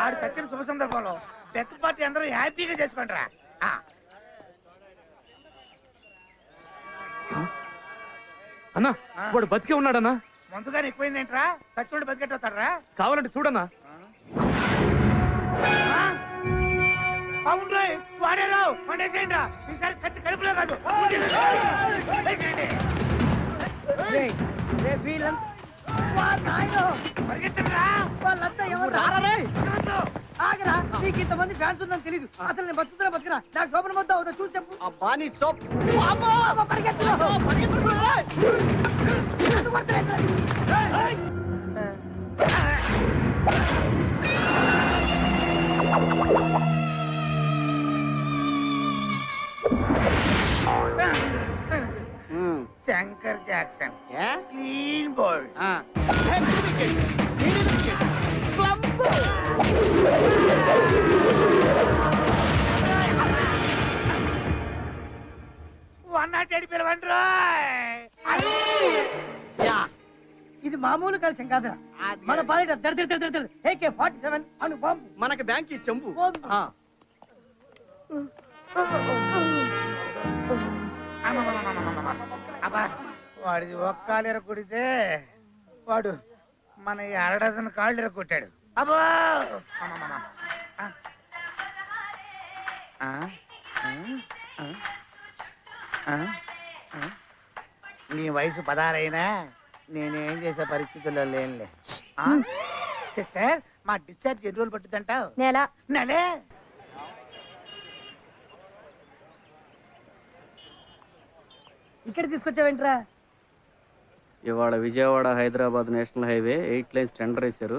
ఆడు చచ్చిన శుభ సందర్భంలో డెత్ పార్టీ అందరూ హ్యాపీగా చేసుకుంటారా. అన్నా వాడు బతికే ఉన్నాడన్నా. ముందుగానే ఎక్కువైందేంట్రా? చచ్చుడు బతికెట్టవుతారా? కావాలంటే చూడన్నా. అవును వాడేరావు వండేసేయండిరా. ఈసారి కత్తి కడుపులో కాదు. వాళ్ళంతా ఎవరు ఆగరా? నీకు ఇంతమంది ఫ్యాన్స్ ఉందని తెలీదు. అసలు నేను బతుకుతున్నా బతుకురా. నాకు శోభన మొత్తం అవుతా చూసి చెప్పు. అబ్బా నీ soap Shankar Jackson clean bold. ఇది మామూలు కలిసి కాదురా. మన పాలిట AK-47 అను బాంబు. మనకి బ్యాంక్ చెంపు. అబ్బా వాడిది ఒక్కాలేర కొడితే వాడు మన 12 కాళ్ళు కొట్టాడు. అబ్బో నీ వయసు 16 అయినా నేనేం చేసే పరిస్థితుల్లో లేనులే. సిస్టర్ మా డిశ్చార్జ్ ఎన్ని రోజులు పట్టుద్దంటావు? నెలే. ఇక్కడ తీసుకొచ్చావేంట్రా? ఇవాళ Vijayawada Hyderabad national highway 8 lines tender వేశారు.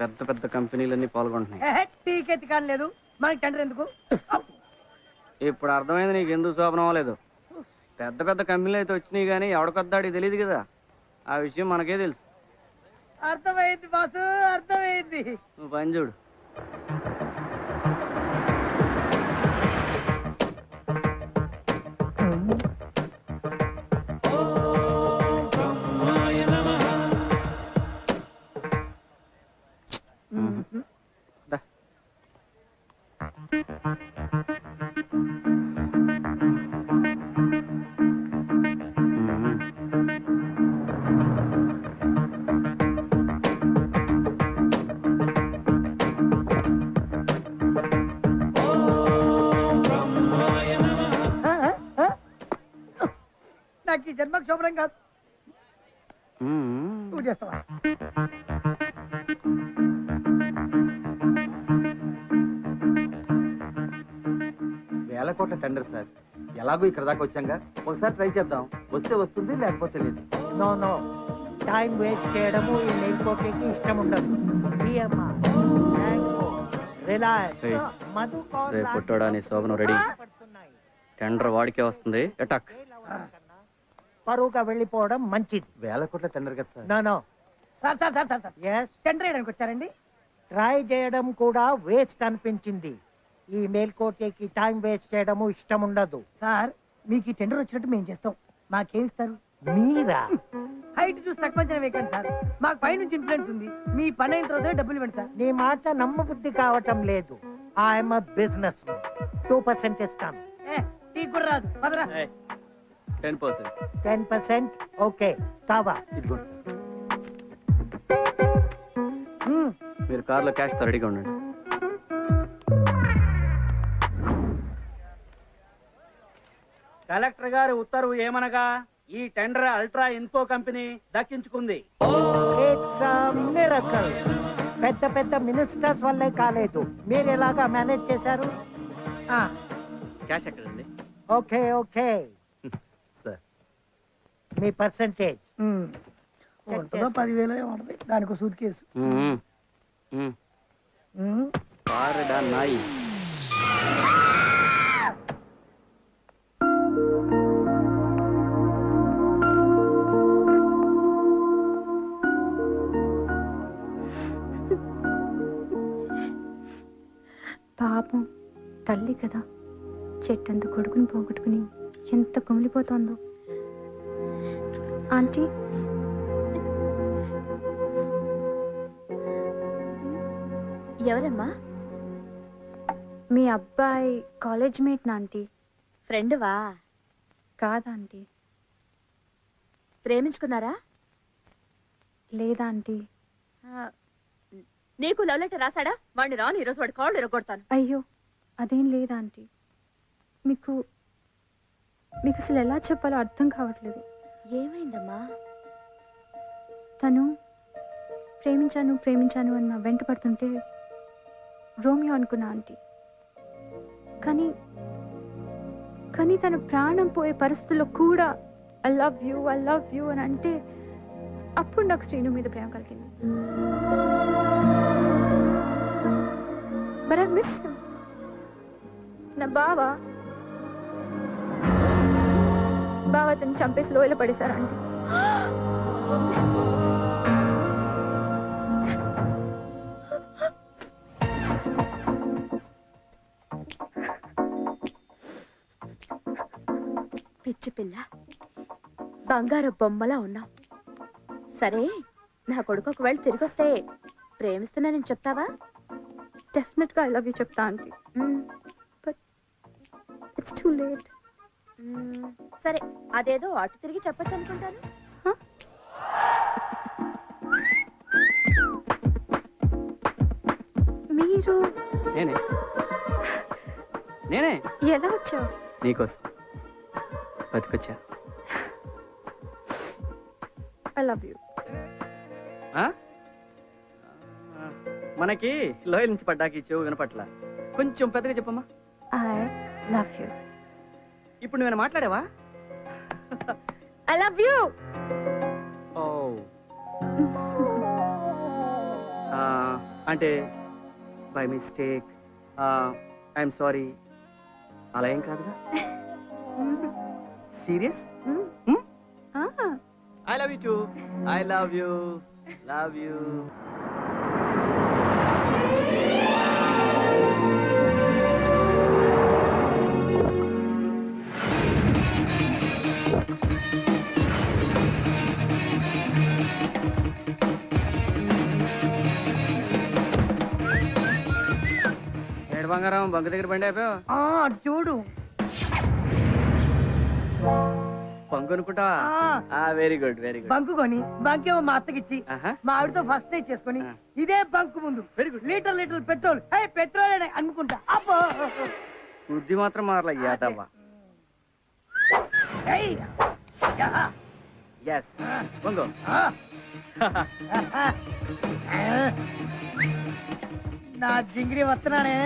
పెద్ద పెద్ద కంపెనీలన్నీ పాల్గొంటున్నాయి. టీకెట్ కాలేదు మనకి టెండర్ ఎందుకు? ఇప్పుడు అర్థమైంది నీకు ఎందుకు శోభనం అవ్వలేదు. పెద్ద పెద్ద కంపెనీలు అయితే వచ్చినాయి కానీ ఎవడికొద్దాడికి తెలియదు కదా. ఆ విషయం మనకే తెలుసు. అర్థమైంది బాసు, అర్థమైంది. నువ్వు పని చూడు. నాకు ఈ జన్మకు శోభనం కాదు. నువ్వు చేస్తావా? వేల కోట్ల టెండర్ సార్. ఎలాగో ఇక్కడ దాకా వచ్చాంగా ఒకసారి ట్రై చేద్దాం. వస్తే వస్తుంది, లేకపోతే లేదు. నో నో, టైం వేస్ట్ చేయడము ఈ మేల్కోటేకి ఇష్టం ఉండదు. రేపు పుట్టోడా నీ శోభనం రెడీ. టెండర్ వాడికే వస్తుంది. అటాక్. పరువుగా వెళ్ళిపోవడం మంచిది. వేల కోట్ల టెండర్ కదా sir. No no sir sir sir sir tender వేయడానికి వచ్చారండి. ట్రై చేయడం కూడా వేస్ట్ అనిపించింది. ఈ మేల్కోటేకి టైం వేస్ట్ చేయడము ఇష్టం ఉండదు. సార్ మీకు ఈ టెండర్ వచ్చినట్టు మేము చేస్తాం. మాకేం ఇస్తారు? మీరా? హైట్ చూసి తక్కువ వేయకండి సార్. మాకు పైనుంచి ఇన్ఫ్లుయెన్స్ ఉంది. మీ పని అయిన తర్వాత డబ్బులు ఇవ్వండి సార్. నీ మాట నమ్మబుద్ధి కావటం లేదు. ఐఎమ్ బిజినెస్ 2% ఇస్తాను. టీ కూడా రాదు. 10%. 10% ఓకే. కావా? ఇదిగోండి సార్. మీరు కార్లో క్యాష్ తో రెడీగా ఉండండి. కలెక్టర్ గారి ఉత్తర్వు ఏమనగా ఈ టెండర్ అల్ట్రా ఇన్ఫో కంపెనీ దక్కించుకుంది. పెద్ద పెద్ద మినిస్టర్స్ వల్లే కాలేదు. మీరు ఎలాగా మేనేజ్ చేశారు? క్యాష్ ఎక్కడండి? Okay okay sir. మీ పర్సంటేజ్ 10,000 ఉంటుంది. దానికి సూట్ కేసు. నాయి పాపం తల్లి కదా, చెట్టంత కొడుకుని పోగొట్టుకుని ఎంత కుమిలిపోతోందో. ఆంటీ, ఎవరమ్మా? మీ అబ్బాయి కాలేజ్ మేట్ నా ఆంటీ. ఫ్రెండ్వా? కాదా ఆంటీ. ప్రేమించుకున్నారా? లేదా ఆంటీ. నీకు లవ్ లెటర్ రాశాడా? వాడిని రాను, ఈరోజు వాడి కాళ్ళు ఇరగొడతాను. అయ్యో అదేం లేదా ఆంటీ. మీకు మీకు అసలు ఎలా చెప్పాలో అర్థం కావట్లేదు. ఏమైందమ్మా? తను ప్రేమించాను ప్రేమించాను అన్న వెంట పడుతుంటే రోమియో అనుకున్నా ఆంటీ. కానీ కానీ తను ప్రాణం పోయే పరిస్థితుల్లో కూడా ఐ లవ్ యూ అని అంటే అప్పుడు నాకు శ్రీను మీద ప్రేమ కలిగింది. But I miss him. నా బావ అతను చంపేసి లోయలో పడేశారు ఆంటీ. పిచ్చి పిల్ల, బంగారు బొమ్మలా ఉన్నావు. సరే, నా కొడుకు ఒకవేళ తిరిగి వస్తే ప్రేమిస్తున్నానని చెప్తావా? డెఫినెట్గా ఐ లవ్ యూ చెప్తా aunty. But it's too late. సరే, అదేదో అటు తిరిగి చెప్పచ్చు అనుకుంటాను. మీరు నేనే ఎలా వచ్చావు? నీకోసం బతికొచ్చా. I love you. మనకి లోయల నుంచి పడ్డాకి చెవు వినపట్ల. కొంచెం పెద్దగా చెప్పమ్మా. I love you. ఇప్పుడు నువ్వేనా మాట్లాడావా? I love you. ఓ అంటే బై మిస్టేక్, ఐఎమ్ సారీ అలా ఏం కాదుగా? Serious? I love you too. I love you. Love you. ఏడు బంగారం బంకు దగ్గర బండి అయిపోయావు. చూడు బంకు అనుకుంటా. Very good very good. Bunk కొని బంకేమో మా అత్తకిచ్చి మా ఆవిడతో ఫస్ట్ నైట్ చేసుకొని ఇదే బంకు ముందు very good. Litre petrol petrol అనుకుంటా. అబ్బో బుద్ధి మాత్రం మారలా యాదవ్వా. ఎస్ బంగు. నా జింగిరి వస్తున్నానే.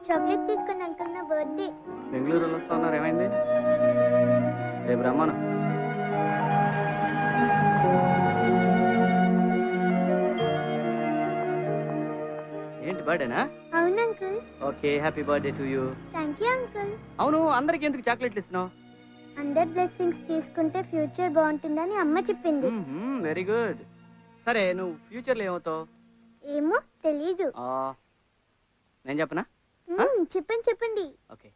చాక్లెట్ తీసుకుని అంకుల్, నా బర్త్డే. బెంగళూరులో వస్తా ఉన్నారు, ఏమైంది? రేపు రమ్మను. ఏంటి బర్త్డేనా? అవును uncle. Okay, happy birthday to you. Thank you uncle. అవును, అందరికి ఎందుకు చాక్లెట్లు ఇస్తున్నావు? అందరి బ్లెస్సింగ్స్ తీసుకుంటే ఫ్యూచర్ బాగుంటుందని అమ్మ చెప్పింది. Very good. సరే, నువ్వు ఫ్యూచర్లో ఏమవుతావు? ఏమో తెలీదు. నేను చెప్పనా? చెప్పండి. ఓకే.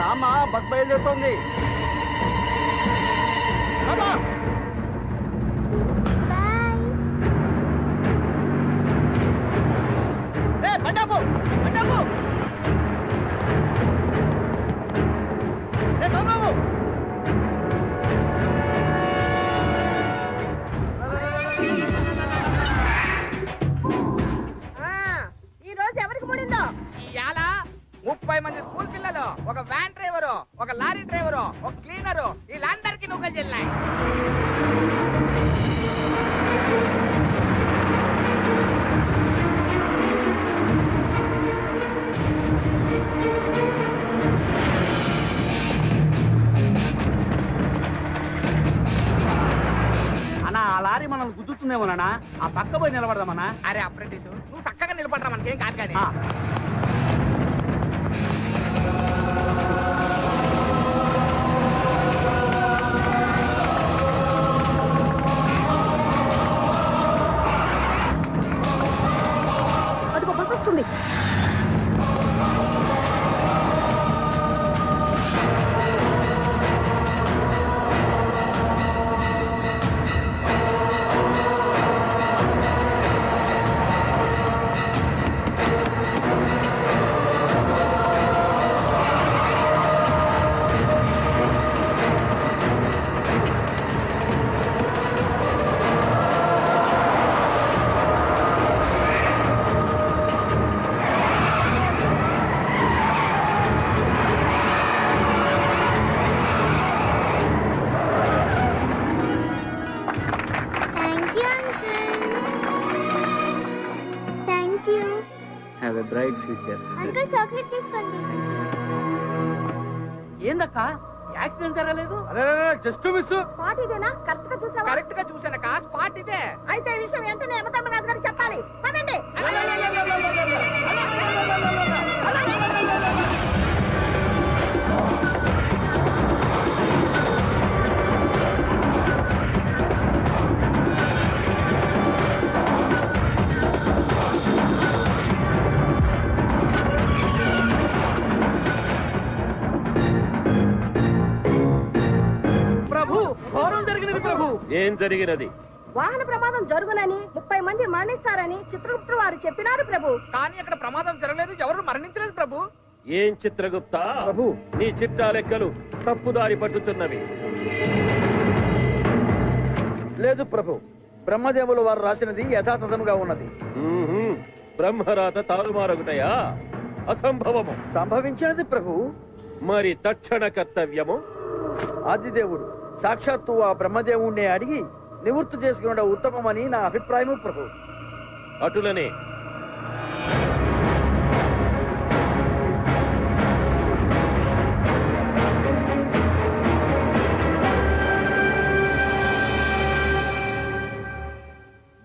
రామా బస్ బయలుదేరుతోంది. ఈ రోజు ఎవరికి ముడిందో? ఇవాళ 30 మంది స్కూల్ పిల్లలు, ఒక వ్యాన్ డ్రైవరు, ఒక లారీ డ్రైవరు, ఒక క్లీనరు, వీళ్ళందరికీ నూకలు చెల్లాయి. అన్నా, ఆ లారీ మనల్ని గుద్దుతుందేమోనా? ఆ పక్క పోయి నిలబడదామన్నా. అరే అప్రెంటిస్, నువ్వు చక్కగా నిలబడరా, మనకేం కాదు కానీ. Bright future. అంకుల్ చాక్లెట్ తీసుకోండి. ఏందక్క యాక్సిడెంట్ జరగలేదు? Just miss. స్పాట్ ఇదేనా? కరెక్ట్ గా చూసావా? కరెక్ట్ గా చూసానక్క, స్పాట్ ఇదే. అయితే ఈ విషయం వెంటనే యమధర్మరాజు గారికి చెప్పాలి. పదండి. ప్రభు, ఘోరం జరిగినది ప్రభు. ఏం జరిగినది? వాహన ప్రమాదం జరుగునని 30 మంది మరణిస్తారని చిత్రగుప్తుడు వారు చెప్పినారు ప్రభు. కానీ అక్కడ ప్రమాదం జరగలేదు, ఎవరు మరణించలేదు ప్రభు. ఏం చిత్రగుప్త ప్రభు, నీ చిట్టా లెక్కలు తప్పుదారి పట్టుచున్నవి. లేదు ప్రభు, బ్రహ్మదేవులు వారు రాసినది యథాతథముగా ఉన్నది. బ్రహ్మరాత తారుమారగుటయా? అసంభవము. సంభవించినది ప్రభు. మరి తక్షణ కర్తవ్యము? ఆదిదేవుడు సాక్షాత్తు ఆ బ్రహ్మదేవుణ్ణి అడిగి నివృత్తి చేసుకున్న ఉత్తమమని నా అభిప్రాయము ప్రభు. అటులనే.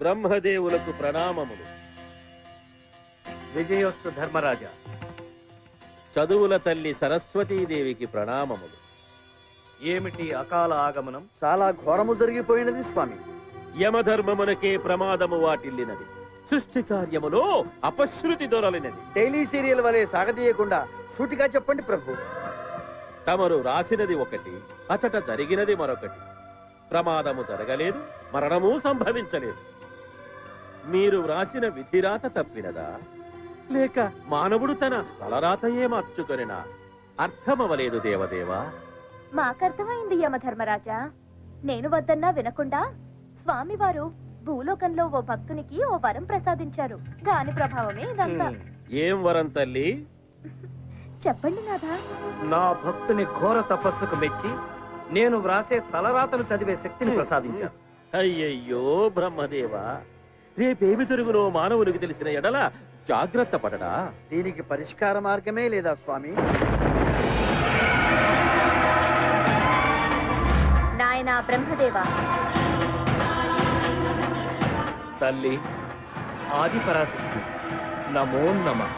బ్రహ్మదేవులకు ప్రణామములు. విజయోస్తు ధర్మరాజా. చదువుల తల్లి సరస్వతీదేవికి ప్రణామములు. ఏమిటి అకాల ఆగమనం? చాలా ఘోరము జరిగిపోయినది స్వామి. యమధర్మమునకే ప్రమాదము వాటిల్లినది. సృష్టి కార్యములో అపశృతి దొరలినది. డైలీ సీరియల్ వలె సాగదీయకుండా సూటిగా చెప్పండి ప్రభు. తమరు రాసినది ఒకటి, అచట జరిగినది మరొకటి. ప్రమాదము జరగలేదు, మరణము సంభవించలేదు. మీరు వ్రాసిన విధిరాత తప్పినదా, లేక మానవుడు తన తలరాతయే మార్చుకొనినా? అర్థమవలేదు దేవదేవా. మాకర్థమైంది యమధర్మరాజా. నేను వద్దన్నా వినకుండా స్వామివారు భూలోకంలో ఓ భక్తునికి ఓ వరం ప్రసాదించారు. దాని ప్రభావమే ఇదంతా. ఏం వరం తల్లి? చెప్పండి నాథా. నా భక్తుని ఘోర తపస్సుకు మెచ్చి నేను వ్రాసే తలరాతను చదివే శక్తిని ప్రసాదించాను. అయ్యయ్యో బ్రహ్మదేవా, రేపేమి తిరుగునో మానవునికి తెలిసిన ఎడల జాగ్రత్త పడడా? దీనికి పరిష్కార మార్గమే లేదా స్వామి? నాయనా బ్రహ్మదేవా. తల్లి ఆది పరాశక్తి, నమో నమః.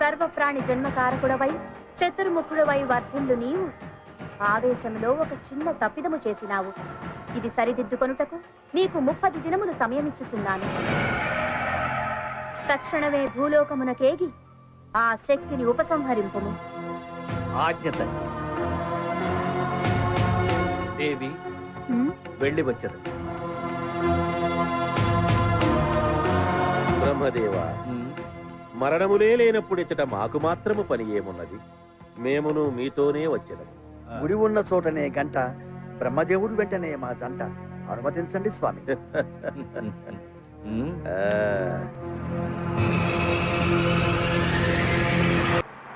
సర్వప్రాణి జన్మకారకుడవై చతుర్ముఖుడవై వర్ధిల్లు నీవు ఆవేశంలో ఒక చిన్న తప్పిదము చేసినావు. ఇది సరిదిద్దుకొనుటకు నీకు 30 దినములు సమయమిచ్చుచున్నాను. తక్షణమే భూలోకమునకేగి ఆ శక్తిని ఉపసంహరింపుము. ఆజ్ఞ తల్లి. దేవి వెళ్ళి వచ్చదు. బ్రహ్మదేవా, మరణములే లేనప్పుడు ఇచ్చట మాకు మాత్రము పని ఏమున్నది? మేమును మీతోనే వచ్చేదము. గుడి ఉన్న చోటనే గంట, బ్రహ్మదేవుడు వెంటనే మా జంట. అనుమతించండి స్వామి. ఆ